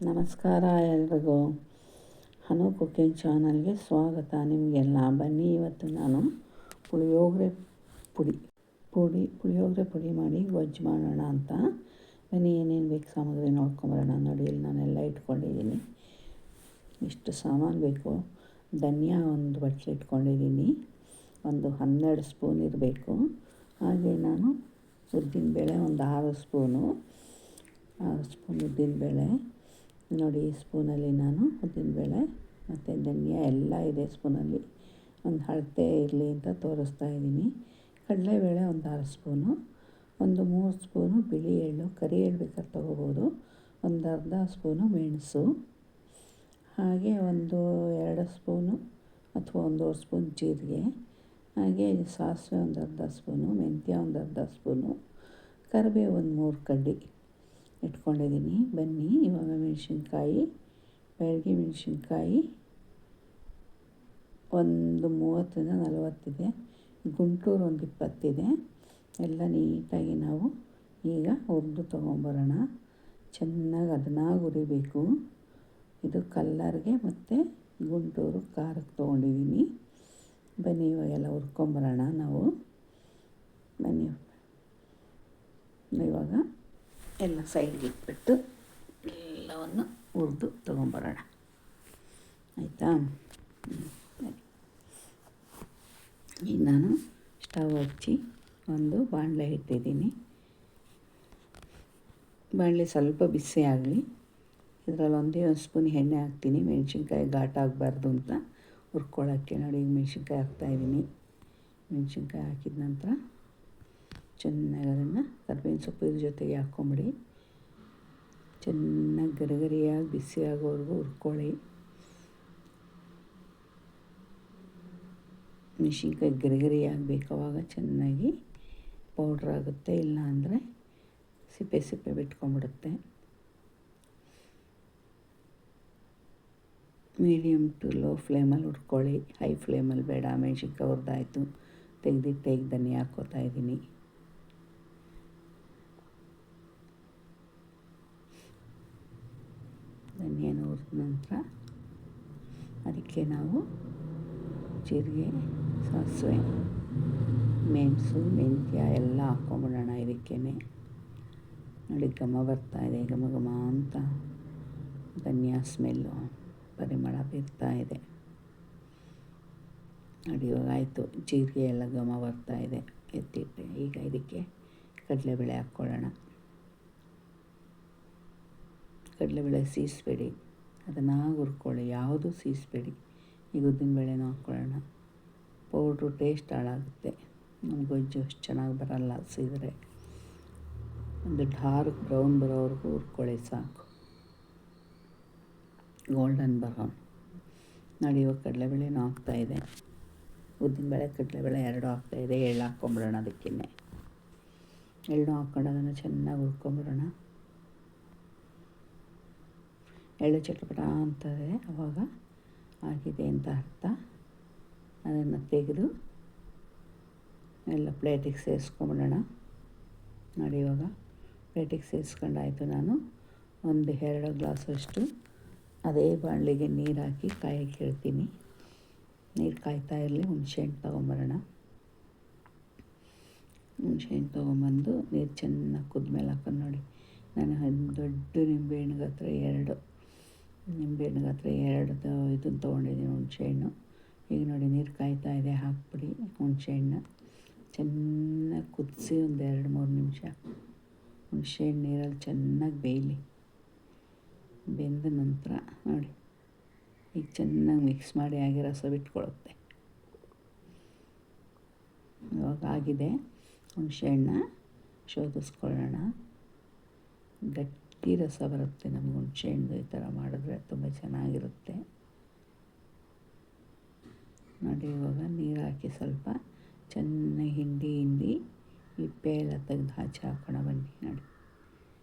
ನಮಸ್ಕಾರ ಎಲ್ರಿಗೂ. ಹನು ಕುಕ್ಕಿಂಗ್ ಚಾನಲ್ಗೆ ಸ್ವಾಗತ. ನಿಮಗೆಲ್ಲ ಬನ್ನಿ, ಇವತ್ತು ನಾನು ಪುಳಿಯೋಗರೆ ಪುಡಿ ಮಾಡಿ ಗೊಜ್ಜು ಮಾಡೋಣ ಅಂತ. ಬನ್ನಿ, ಏನೇನು ಬೇಕು ಸಾಮಗ್ರಿ ನೋಡ್ಕೊಂಬರೋಣ. ನೋಡಿ, ಇಲ್ಲಿ ನಾನೆಲ್ಲ ಇಟ್ಕೊಂಡಿದ್ದೀನಿ. ಇಷ್ಟು ಸಾಮಾನು ಬೇಕು. ಧನಿಯಾ ಒಂದು ಬಟ್ಲು ಇಟ್ಕೊಂಡಿದ್ದೀನಿ, ಒಂದು 12 ಸ್ಪೂನ್ ಇರಬೇಕು. ಹಾಗೆ ನಾನು ಉದ್ದಿನಬೇಳೆ ಒಂದು 6 ಸ್ಪೂನ್ ಉದ್ದಿನಬೇಳೆ. ನೋಡಿ, ಈ ಸ್ಪೂನಲ್ಲಿ ನಾನು ಉದ್ದಿನಬೇಳೆ ಮತ್ತು ಧನಿಯಾ ಎಲ್ಲ ಇದೆ ಸ್ಪೂನಲ್ಲಿ. ಒಂದು ಅಳತೆ ಇರಲಿ ಅಂತ ತೋರಿಸ್ತಾ ಇದ್ದೀನಿ. ಕಡಲೆಬೇಳೆ ಒಂದು 6 ಸ್ಪೂನು, ಒಂದು 3 ಸ್ಪೂನು ಬಿಳಿ ಎಳ್ಳು, ಕರಿ ಎಳ್ಳು ಬೇಕಾದ್ರೆ ತೊಗೋಬೋದು, ಒಂದು ಅರ್ಧ ಸ್ಪೂನು ಮೆಣಸು, ಹಾಗೆ ಒಂದು 2 ಸ್ಪೂನು ಅಥವಾ 1.5 ಸ್ಪೂನ್ ಜೀರಿಗೆ, ಹಾಗೆ ಸಾಸಿವೆ ಒಂದು ಅರ್ಧ ಸ್ಪೂನು, ಮೆಂತ್ಯ ಒಂದು ಅರ್ಧ ಸ್ಪೂನು, ಕರಿಬೇವು ಒಂದು 3 ಕಡ್ಡಿ ಇಟ್ಕೊಂಡಿದ್ದೀನಿ. ಬನ್ನಿ, ಇವಾಗ ಮೆಣಸಿನ್ಕಾಯಿ, ಬ್ಯಾಡಗಿ ಮೆಣಸಿನ್ಕಾಯಿ ಒಂದು 30-40 ಇದೆ, ಗುಂಟೂರು ಒಂದು 20 ಇದೆ. ಎಲ್ಲ ನೀಟಾಗಿ ನಾವು ಈಗ ಹುರಿದು ತೊಗೊಂಬರೋಣ. ಚೆನ್ನಾಗಿ ಅದನ್ನಾಗಿ ಹುರಿಬೇಕು. ಇದು ಕಲ್ಲರ್ಗೆ ಮತ್ತು ಗುಂಟೂರು ಖಾರಕ್ಕೆ ತೊಗೊಂಡಿದ್ದೀನಿ. ಬನ್ನಿ, ಇವಾಗೆಲ್ಲ ಹುರ್ಕೊಂಬರೋಣ ನಾವು. ಬನ್ನಿ, ಇವಾಗ ಎಲ್ಲ ಸೈಡ್ಗೆ ಇಟ್ಬಿಟ್ಟು ಎಲ್ಲವನ್ನು ಹುರಿದು ತೊಗೊಂಬರೋಣ, ಆಯಿತಾ? ಈಗ ನಾನು ಸ್ಟವ್ ಹಚ್ಚಿ ಒಂದು ಬಾಣಲೆ ಇಟ್ಟಿದ್ದೀನಿ. ಬಾಣಲೆ ಸ್ವಲ್ಪ ಬಿಸಿ ಆಗಲಿ. ಇದರಲ್ಲಿ 1 ಸ್ಪೂನ್ ಎಣ್ಣೆ ಹಾಕ್ತೀನಿ. ಮೆಣಸಿನ್ಕಾಯಿ ಘಾಟ್ ಆಗಬಾರ್ದು ಅಂತ ಹುರ್ಕೊಳ್ಳೋಕ್ಕೆ. ನೋಡಿ, ಈಗ ಮೆಣಸಿನ್ಕಾಯಿ ಹಾಕ್ತಾಯಿದ್ದೀನಿ. ಮೆಣಸಿನ್ಕಾಯಿ ಹಾಕಿದ ನಂತರ ಚೆನ್ನಾಗಿ ಅದನ್ನು ಕರಿಬೇವಿನ ಸೊಪ್ಪು ಇದ್ರ ಜೊತೆಗೆ ಹಾಕ್ಕೊಂಬಿಡಿ. ಚೆನ್ನಾಗಿ ಗರಿಗರಿಯಾಗಿ ಬಿಸಿ ಆಗೋವರೆಗೂ ಹುರ್ಕೊಳ್ಳಿ. ಮೆಣಸಿನ್ಕಾಯಿ ಗರಿಗರಿ ಆಗಬೇಕು, ಆವಾಗ ಚೆನ್ನಾಗಿ ಪೌಡ್ರ್ ಆಗುತ್ತೆ. ಇಲ್ಲ ಅಂದರೆ ಸಿಪ್ಪೆ ಬಿಟ್ಕೊಂಡ್ಬಿಡುತ್ತೆ. ಮೀಡಿಯಮ್ ಟು ಲೋ ಫ್ಲೇಮಲ್ಲಿ ಹುರ್ಕೊಳ್ಳಿ, ಹೈ ಫ್ಲೇಮಲ್ಲಿ ಬೇಡ. ಮೆಣಸಿನ್ಕಾಯಿ ಹುರಿದಾಯಿತು, ತೆಗೆದಿಟ್ಟು ಈಗ ಧನಿಯಾ ಹಾಕ್ಕೋತಾ ಇದ್ದೀನಿ. ಧನಿಯಾನ ಹುರಿದ ನಂತರ ಅದಕ್ಕೆ ನಾವು ಜೀರಿಗೆ, ಸಾಸಿವೆ, ಮೆಣಸು, ಮೆಂತ್ಯ ಎಲ್ಲ ಹಾಕ್ಕೊಂಬಿಡೋಣ. ಇದಕ್ಕೇ ನೋಡಿ, ಘಮ ಬರ್ತಾಯಿದೆ, ಘಮ ಘಮ ಅಂತ ಧನಿಯಾ ಸ್ಮೆಲ್ಲು, ಪರಿಮಳ ಬೀರ್ತಾಯಿದೆ. ನೋಡಿ, ಇವಾಗ ಆಯಿತು. ಜೀರಿಗೆ ಎಲ್ಲ ಘಮ ಬರ್ತಾಯಿದೆ, ಎತ್ತಿಟ್ಟೆ. ಈಗ ಇದಕ್ಕೆ ಕಡಲೆಬೇಳೆ ಹಾಕ್ಕೊಳ್ಳೋಣ. ಕಡಲೆಬೇಳೆ ಸೀಸಬೇಡಿ, ಅದನ್ನು ಹುರ್ಕೊಳ್ಳಿ, ಯಾವುದೂ ಸೀಸಬೇಡಿ. ಈಗ ಉದ್ದಿನಬೇಳೆನೂ ಹಾಕ್ಕೊಳ್ಳೋಣ. ಪೌಡ್ರು ಟೇಸ್ಟ್ ಹಾಳಾಗುತ್ತೆ, ನಮ್ಮ ಗೊಜ್ಜು ಅಷ್ಟು ಚೆನ್ನಾಗಿ ಬರೋಲ್ಲ ಸೀದರೆ. ಒಂದು ಡಾರ್ಕ್ ಬ್ರೌನ್ ಬರೋವರೆಗೂ ಹುರ್ಕೊಳ್ಳಿ, ಸಾಕು. Golden brown. ನೋಡಿ, ಇವಾಗ ಕಡಲೆಬೇಳೆನೂ ಹಾಕ್ತಾಯಿದೆ. ಉದ್ದಿನಬೇಳೆ, ಕಡಲೆಬೇಳೆ ಎರಡೂ ಹಾಕ್ತಾಯಿದೆ. ಎಳ್ಳು ಹಾಕ್ಕೊಂಬಿಡೋಣ. ಅದಕ್ಕೇ ಎಳ್ಳು ಹಾಕ್ಕೊಂಡು ಅದನ್ನು ಚೆನ್ನಾಗಿ ಹುರ್ಕೊಂಬಿಡೋಣ. ಎಳ್ಳು ಚಟಪಟ ಅಂತದೆ, ಆವಾಗ ಆಗಿದೆ ಅಂತ ಅರ್ಥ. ಅದನ್ನು ತೆಗೆದು ಎಲ್ಲ ಪ್ಲೇಟಿಗೆ ಸೇರಿಸ್ಕೊಂಬಿಡೋಣ. ನೋಡಿ, ಇವಾಗ ಪ್ಲೇಟಿಗೆ ಸೇರಿಸ್ಕೊಂಡಾಯಿತು. ನಾನು 1-2 ಗ್ಲಾಸಷ್ಟು ಅದೇ ಬಾಣಲೆಗೆ ನೀರು ಹಾಕಿ ಕಾಯಕ್ಕೆ ಇಡ್ತೀನಿ. ನೀರು ಕಾಯ್ತಾ ಇರಲಿ. ಹುಣಸೆಹಣ್ಣು ತೊಗೊಂಬರೋಣ. ಹುಣಸೆಹಣ್ಣು ತೊಗೊಂಬಂದು ನೀರು ಚೆನ್ನಾಗಿ ಕುದ್ಮೇಲೆ ಹಾಕೊಂಡು, ನೋಡಿ, ನಾನು ದೊಡ್ಡ ನಿಂಬೆಹಣ್ಣು ಗಾತ್ರ 2 ಇದನ್ನು ತೊಗೊಂಡಿದ್ದೀನಿ, ಹುಣಸೆಹಣ್ಣು. ಈಗ ನೋಡಿ, ನೀರು ಕಾಯ್ತಾ ಇದೆ, ಹಾಕ್ಬಿಡಿ ಹುಣಸೆಹಣ್ಣು. ಚೆನ್ನಾಗಿ ಕುದಿಸಿ ಒಂದು 2-3 ನಿಮಿಷ ಹುಣಸೆಹಣ್ಣು ನೀರಲ್ಲಿ ಚೆನ್ನಾಗಿ ಬೇಯಲಿ. ಬೆಂದ ನಂತರ ನೋಡಿ, ಈಗ ಚೆನ್ನಾಗಿ ಮಿಕ್ಸ್ ಮಾಡಿ ಹಾಗೆ ರಸ ಬಿಟ್ಕೊಳ್ಳುತ್ತೆ. ಇವಾಗ ಆಗಿದೆ. ಹುಣಸೆಹಣ್ಣ ಶೋಧಿಸ್ಕೊಳ್ಳೋಣ. ಗಟ್ಟಿ ರಸ ಬರುತ್ತೆ ನಮ್ಗೆ ಹುಣಸೆಹಣ್ಣು. ಈ ಥರ ಮಾಡಿದ್ರೆ ತುಂಬ ಚೆನ್ನಾಗಿರುತ್ತೆ. ನೋಡಿ, ಇವಾಗ ನೀರು ಹಾಕಿ ಸ್ವಲ್ಪ ಚೆನ್ನಾಗಿ ಹಿಂಡಿ ಹಿಪ್ಪೆ ಎಲ್ಲ ತೆಗೆದು ಹಚ್ಚಿ ಹಾಕೋಣ. ಬನ್ನಿ, ನೋಡಿ,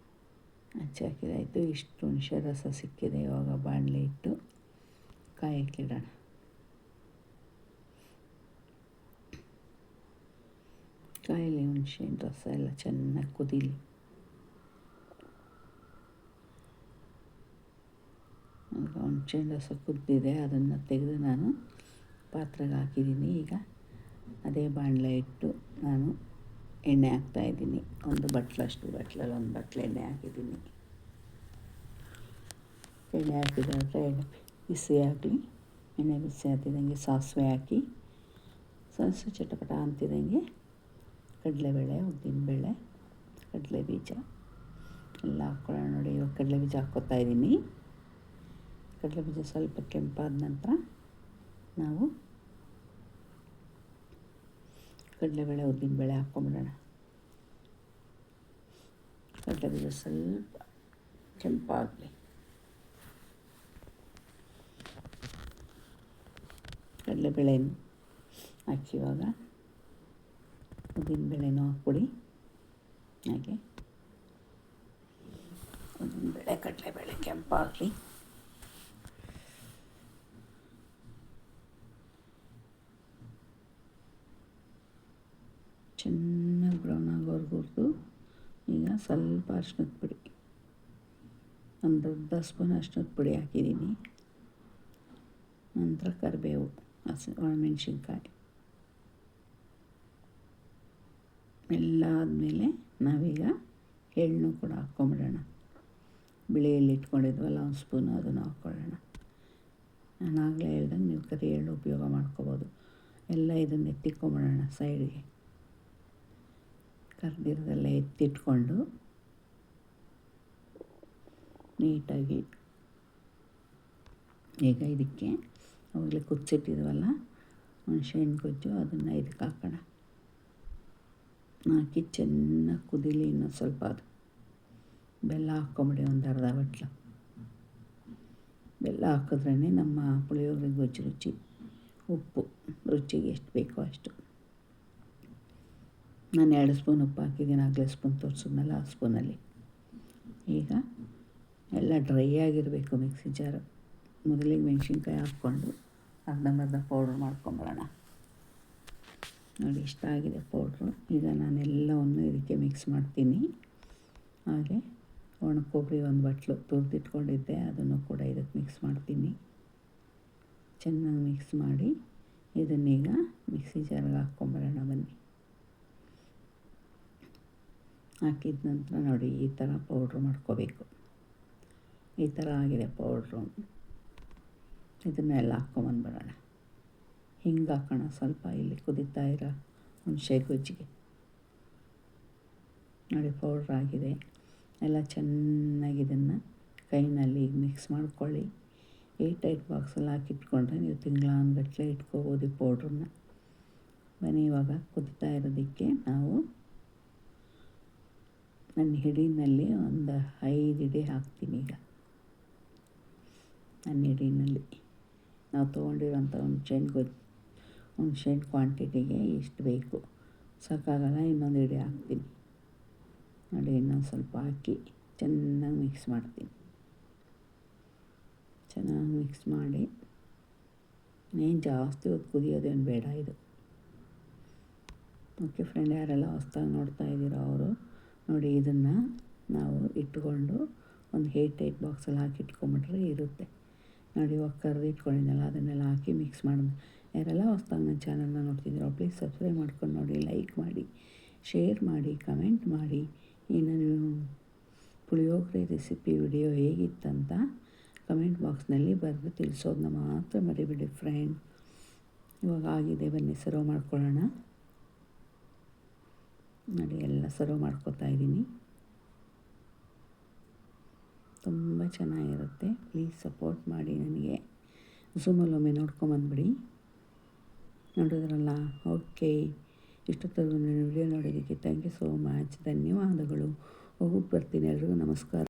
ಹಚ್ಚಿ ಹಾಕಿದಾಯಿತು. ಇಷ್ಟು ಹುಣಸೆ ರಸ ಸಿಕ್ಕಿದೆ. ಇವಾಗ ಬಾಣಲೆ ಇಟ್ಟು ಕಾಯಕ್ಕಿಡೋಣ. ಕಾಯಲ್ಲಿ ಹುಣಸೆಹಣ್ಣು ರಸ ಎಲ್ಲ ಚೆನ್ನಾಗಿ ಕುದೀಲಿ. ಹುಣಸೆಹಣ್ಣು ರಸ ಕುದ್ದಿದೆ, ಅದನ್ನು ತೆಗೆದು ನಾನು ಪಾತ್ರೆಗೆ ಹಾಕಿದ್ದೀನಿ. ಈಗ ಅದೇ ಬಾಣಲೆ ಇಟ್ಟು ನಾನು ಎಣ್ಣೆ ಹಾಕ್ತಾಯಿದ್ದೀನಿ. ಒಂದು ಬಟ್ಲಲ್ಲಿ ಒಂದು ಬಟ್ಲು ಎಣ್ಣೆ ಹಾಕಿದ್ದೀನಿ. ಎಣ್ಣೆ ಹಾಕಿದ್ರೆ ಎಣ್ಣೆ ಬಿಸಿ ಆಗಲಿ. ಎಣ್ಣೆ ಬಿಸಿ ಆಗ್ತಿದ್ದಂಗೆ ಸಾಸಿವೆ ಹಾಕಿ ಸಾಸಿವೆ ಚಟಪಟ ಅಂತಿದ್ದಂಗೆ ಕಡಲೆಬೇಳೆ, ಉದ್ದಿನಬೇಳೆ, ಕಡಲೆ ಬೀಜ ಎಲ್ಲ ಹಾಕ್ಕೊಳ್ಳೋಣ. ನೋಡಿ, ಇವಾಗ ಕಡಲೆ ಬೀಜ ಹಾಕ್ಕೊತಾಯಿದ್ದೀನಿ. ಕಡಲೆ ಬೀಜ ಸ್ವಲ್ಪ ಕೆಂಪಾದ ನಂತರ ನಾವು ಕಡಲೆಬೇಳೆ, ಉದ್ದಿನಬೇಳೆ ಹಾಕ್ಕೊಂಬಿಡೋಣ. ಕಡಲೆ ಬೀಜ ಸ್ವಲ್ಪ ಕೆಂಪಾಗಲಿ. ಕಡಲೆಬೇಳೆನೂ ಹಾಕಿ ಇವಾಗ ಉದ್ದಿನಬೇಳೆನೂ ಹಾಕ್ಬಿಡಿ. ಹಾಗೆ ಉದ್ದಿನಬೇಳೆ, ಕಡಲೆಬೇಳೆ ಕೆಂಪಾಗಲಿ. ಚೆನ್ನಾಗಿ ಬ್ರೌನ್ ಆಗೋವರೆಗೂ ಹುರಿದು ಈಗ ಸ್ವಲ್ಪ ಅರಿಶಿನದ ಪುಡಿ, ಒಂದು ಅರ್ಧ ಸ್ಪೂನ್ ಅರಿಶಿನದ ಪುಡಿ ಹಾಕಿದ್ದೀನಿ. ನಂತರ ಕರಿಬೇವು, ಒಣಮೆಣ್ಸಿನ್ಕಾಯಿ ಎಲ್ಲ ಆದಮೇಲೆ ನಾವೀಗ ಎಳ್ಳನ್ನು ಕೂಡ ಹಾಕ್ಕೊಂಬಿಡೋಣ. ಬಿಳಿ ಎಳ್ಳು ಇಟ್ಕೊಂಡಿದ್ವಲ್ಲ ಒಂದು ಸ್ಪೂನು, ಅದನ್ನು ಹಾಕ್ಕೊಳ್ಳೋಣ. ನಾನು ಆಗಲೇ ಹೇಳ್ದಂಗೆ ನೀವು ಕರಿ ಎಳ್ಳು ಉಪಯೋಗ ಮಾಡ್ಕೋಬೋದು. ಎಲ್ಲ ಇದನ್ನು ಎತ್ತಿಕ್ಕೊಂಬಿಡೋಣ ಸೈಡ್ಗೆ. ಕರ್ದಿರೋದೆಲ್ಲ ಎತ್ತಿಟ್ಕೊಂಡು ನೀಟಾಗಿ ಈಗ ಇದಕ್ಕೆ ಅವಾಗಲೇ ಕುದಿಸಿಟ್ಟಿದ್ವಲ್ಲ ಹುಣಸೆಹಣ್ಣು ಗೊಜ್ಜು, ಅದನ್ನು ಇದಕ್ಕೆ ಹಾಕೋಣ. ಹಾಕಿ ಚೆನ್ನಾಗಿ ಕುದೀಲಿ. ಇನ್ನೊಂದು ಸ್ವಲ್ಪ ಅದು ಬೆಲ್ಲ ಹಾಕ್ಕೊಂಬಿಡಿ, ಒಂದು ಅರ್ಧ ಬಟ್ಲು ಬೆಲ್ಲ ಹಾಕಿದ್ರೇ ನಮ್ಮ ಪುಳಿಯೋಗರೆ ಗೊಜ್ಜು ರುಚಿ. ಉಪ್ಪು ರುಚಿಗೆ ಎಷ್ಟು ಬೇಕೋ ಅಷ್ಟು. ನಾನು 2 ಸ್ಪೂನ್ ಉಪ್ಪು ಹಾಕಿದ್ದೀನಿ, ಆಗಲೇ ಸ್ಪೂನ್ ತೋರಿಸಿದ್ನಲ್ಲ ಆ ಸ್ಪೂನಲ್ಲಿ. ಈಗ ಎಲ್ಲ ಡ್ರೈ ಆಗಿರಬೇಕು ಮಿಕ್ಸಿ ಜಾರು. ಮೊದಲಿಗೆ ಮೆಣಸಿನ್ಕಾಯಿ ಹಾಕ್ಕೊಂಡು ಅರ್ಧಂಬರ್ಧ ಪೌಡ್ರ್ ಮಾಡ್ಕೊಂಬಿಡೋಣ. ನೋಡಿ, ಇಷ್ಟ ಆಗಿದೆ ಪೌಡ್ರು. ಈಗ ನಾನೆಲ್ಲವನ್ನು ಇದಕ್ಕೆ ಮಿಕ್ಸ್ ಮಾಡ್ತೀನಿ. ಹಾಗೆ ಒಣ ಕೊಬ್ಬರಿ ಒಂದು ಬಟ್ಲು ತುರಿದಿಟ್ಕೊಂಡಿದ್ದೆ, ಅದನ್ನು ಕೂಡ ಇದಕ್ಕೆ ಮಿಕ್ಸ್ ಮಾಡ್ತೀನಿ. ಚೆನ್ನಾಗಿ ಮಿಕ್ಸ್ ಮಾಡಿ ಇದನ್ನೀಗ ಮಿಕ್ಸಿ ಜಾರ್ಗೆ ಹಾಕ್ಕೊಂಬಿಡೋಣ. ಬನ್ನಿ, ಹಾಕಿದ ನಂತರ ನೋಡಿ ಈ ಥರ ಪೌಡ್ರ್ ಮಾಡ್ಕೋಬೇಕು. ಈ ಥರ ಆಗಿದೆ ಪೌಡ್ರು. ಇದನ್ನೆಲ್ಲ ಹಾಕ್ಕೊಂಬಂದ್ಬಿಡೋಣ. ಹಿಂಗೆ ಹಾಕೋಣ ಸ್ವಲ್ಪ ಇಲ್ಲಿ ಕುದೀತಾ ಇರೋ ಹುಣಸೆ ಗೊಜ್ಜಿಗೆ. ನೋಡಿ, ಪೌಡ್ರ್ ಆಗಿದೆ. ಎಲ್ಲ ಚೆನ್ನಾಗಿ ಇದನ್ನು ಕೈನಲ್ಲಿ ಈಗ ಮಿಕ್ಸ್ ಮಾಡ್ಕೊಳ್ಳಿ. 8 ಬಾಕ್ಸಲ್ಲಿ ಹಾಕಿಟ್ಕೊಂಡ್ರೆ ನೀವು ತಿಂಗಳಾನುಗಟ್ಟಲೆ ಇಟ್ಕೋಬೋದು ಈ ಪೌಡ್ರನ್ನ. ಬನ್ನಿ, ಇವಾಗ ಕುದೀತಾ ಇರೋದಕ್ಕೆ ನಾವು ನನ್ನ ಹಿಡಿನಲ್ಲಿ ಒಂದು 5 ಹಿಡಿ ಹಾಕ್ತೀನಿ. ಈಗ ನನ್ನ ಹಿಡಿನಲ್ಲಿ ನಾವು ತೊಗೊಂಡಿರೋಂಥ ಹುಣಸೆಹಣ್ಣು ಕ್ವಾಂಟಿಟಿಗೆ ಇಷ್ಟು ಬೇಕು, ಸಾಕಾಗಲ್ಲ. ಇನ್ನೊಂದು ಹಿಡಿ ಹಾಕ್ತೀನಿ. ನೋಡಿ, ಇನ್ನೊಂದು ಸ್ವಲ್ಪ ಹಾಕಿ ಚೆನ್ನಾಗಿ ಮಿಕ್ಸ್ ಮಾಡ್ತೀನಿ. ಚೆನ್ನಾಗಿ ಮಿಕ್ಸ್ ಮಾಡಿ, ಏನು ಜಾಸ್ತಿ ಹೊತ್ತು ಕುದಿಯೋದೇನು ಬೇಡ ಇದು. ಓಕೆ ಫ್ರೆಂಡ್, ಯಾರೆಲ್ಲ ಹೊಸ್ದಾಗಿ ನೋಡ್ತಾ ಇದ್ದೀರೋ ಅವರು ನೋಡಿ, ಇದನ್ನು ನಾವು ಇಟ್ಕೊಂಡು ಒಂದು 8 ಬಾಕ್ಸಲ್ಲಿ ಹಾಕಿ ಇಟ್ಕೊಂಬಿಟ್ರೆ ಇರುತ್ತೆ. ನೋಡಿ, ಇವಾಗ ಕರ್ದು ಇಟ್ಕೊಂಡಿದ್ದೆನಲ್ಲ ಅದನ್ನೆಲ್ಲ ಹಾಕಿ ಮಿಕ್ಸ್ ಮಾಡಿದೆ. ಯಾರೆಲ್ಲ ಹೊಸ್ದಾಗಿ ನನ್ನ ಚಾನಲ್ನ ನೋಡ್ತಿದ್ದೀರೋ ಪ್ಲೀಸ್ ಸಬ್ಸ್ಕ್ರೈಬ್ ಮಾಡ್ಕೊಂಡು ನೋಡಿ, ಲೈಕ್ ಮಾಡಿ, ಶೇರ್ ಮಾಡಿ, ಕಮೆಂಟ್ ಮಾಡಿ. ಇನ್ನು ನೀವು ಪುಳಿಯೋಗರೆ ರೆಸಿಪಿ ವಿಡಿಯೋ ಹೇಗಿತ್ತಂತ ಕಮೆಂಟ್ ಬಾಕ್ಸ್ನಲ್ಲಿ ಬರೆದು ತಿಳಿಸೋದನ್ನ ಮಾತ್ರ ಮರಿಬೇಡಿ ಫ್ರೆಂಡ್. ಇವಾಗ ಆಗಿದೆ, ಬನ್ನಿ ಸರ್ವ್ ಮಾಡ್ಕೊಳ್ಳೋಣ. ನೋಡಿ, ಎಲ್ಲ ಸರ್ವ್ ಮಾಡ್ಕೊತಾ ಇದ್ದೀನಿ. ತುಂಬ ಚೆನ್ನಾಗಿರುತ್ತೆ. ಪ್ಲೀಸ್ ಸಪೋರ್ಟ್ ಮಾಡಿ ನನಗೆ. ಝೂಮಲ್ಲಿ ಒಮ್ಮೆ ನೋಡ್ಕೊಂಬಂದ್ಬಿಡಿ. ನೋಡಿದ್ರಲ್ಲ? ಓಕೆ, ಇಷ್ಟೊತ್ತವರೆಗೂ ನನ್ನ ವಿಡಿಯೋ ನೋಡೋದಕ್ಕೆ ಥ್ಯಾಂಕ್ ಯು ಸೋ ಮಚ್. ಧನ್ಯವಾದಗಳು. ಹೋಗಿ ಬರ್ತೀನಿ. ಎಲ್ರಿಗೂ ನಮಸ್ಕಾರ.